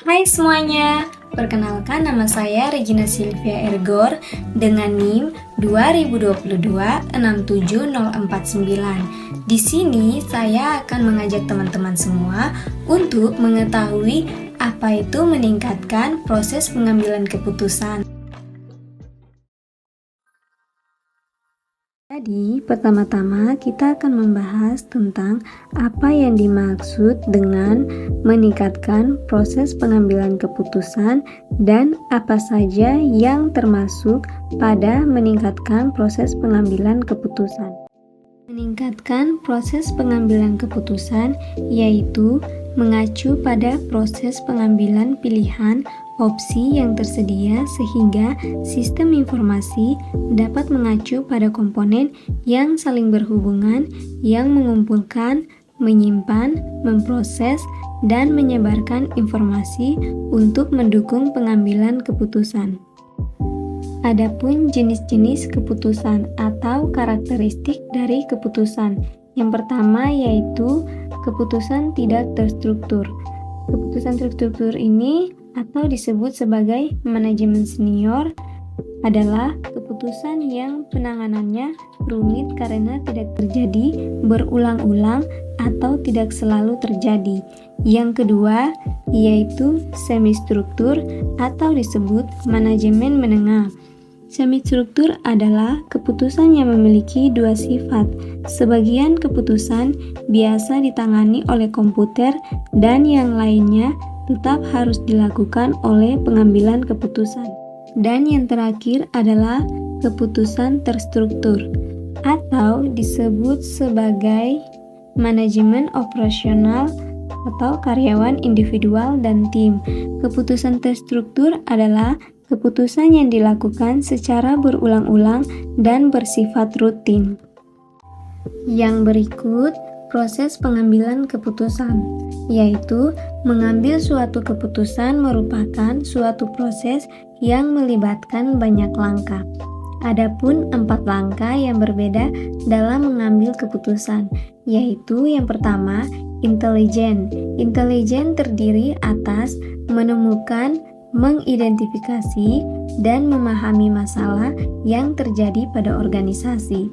Hai semuanya, perkenalkan nama saya Regina Silvia Ergor dengan NIM 2022-67049. Di sini saya akan mengajak teman-teman semua untuk mengetahui apa itu meningkatkan proses pengambilan keputusan. Jadi, pertama-tama kita akan membahas tentang apa yang dimaksud dengan meningkatkan proses pengambilan keputusan dan apa saja yang termasuk pada meningkatkan proses pengambilan keputusan. Meningkatkan proses pengambilan keputusan yaitu mengacu pada proses pengambilan pilihan opsi yang tersedia sehingga sistem informasi dapat mengacu pada komponen yang saling berhubungan yang mengumpulkan, menyimpan, memproses, dan menyebarkan informasi untuk mendukung pengambilan keputusan. Adapun jenis-jenis keputusan atau karakteristik dari keputusan. Yang pertama yaitu keputusan tidak terstruktur. Keputusan terstruktur ini atau disebut sebagai manajemen senior adalah keputusan yang penanganannya rumit karena tidak terjadi berulang-ulang atau tidak selalu terjadi. Yang kedua yaitu semi-struktur atau disebut manajemen menengah. Semi-struktur adalah keputusan yang memiliki dua sifat. Sebagian keputusan biasa ditangani oleh komputer dan yang lainnya tetap harus dilakukan oleh pengambilan keputusan. Dan yang terakhir adalah keputusan terstruktur atau disebut sebagai manajemen operasional atau karyawan individual dan tim. Keputusan terstruktur adalah keputusan yang dilakukan secara berulang-ulang dan bersifat rutin. Yang berikut proses pengambilan keputusan, yaitu mengambil suatu keputusan merupakan suatu proses yang melibatkan banyak langkah. Adapun 4 langkah yang berbeda dalam mengambil keputusan, yaitu yang pertama, intelijen. Intelijen terdiri atas menemukan, mengidentifikasi, dan memahami masalah yang terjadi pada organisasi.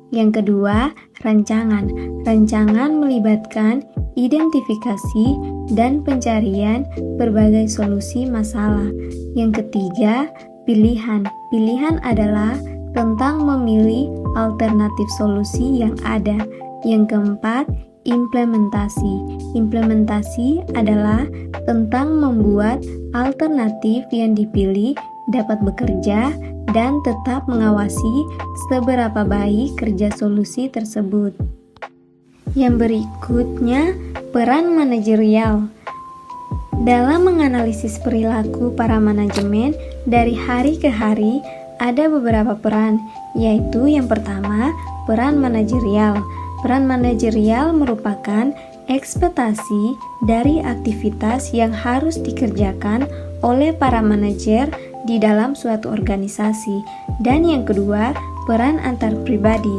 Yang kedua, rancangan. Rancangan melibatkan identifikasi dan pencarian berbagai solusi masalah. Yang ketiga, pilihan. Pilihan adalah tentang memilih alternatif solusi yang ada. Yang keempat, implementasi. Implementasi adalah tentang membuat alternatif yang dipilih dapat bekerja dan tetap mengawasi seberapa baik kerja solusi tersebut. Yang berikutnya, peran manajerial. Dalam menganalisis perilaku para manajemen dari hari ke hari, ada beberapa peran, yaitu yang pertama, peran manajerial. Peran manajerial merupakan ekspektasi dari aktivitas yang harus dikerjakan oleh para manajer di dalam suatu organisasi. Dan yang kedua, peran antar pribadi.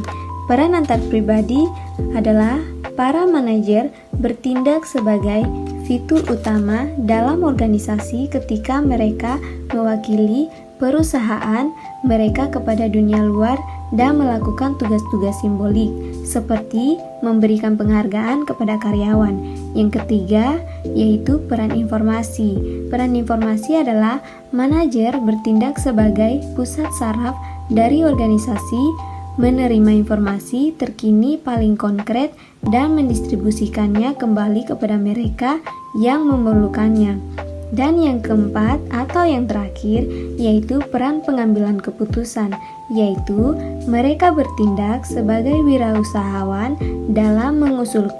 Peran antar pribadi adalah para manajer bertindak sebagai fitur utama dalam organisasi ketika mereka mewakili perusahaan mereka kepada dunia luar dan melakukan tugas-tugas simbolik seperti memberikan penghargaan kepada karyawan. Yang ketiga yaitu peran informasi. Peran informasi adalah manajer bertindak sebagai pusat saraf dari organisasi, menerima informasi terkini paling konkret dan mendistribusikannya kembali kepada mereka yang memerlukannya. Dan yang keempat atau yang terakhir yaitu peran pengambilan keputusan, yaitu mereka bertindak sebagai wirausahawan dalam mengusulkan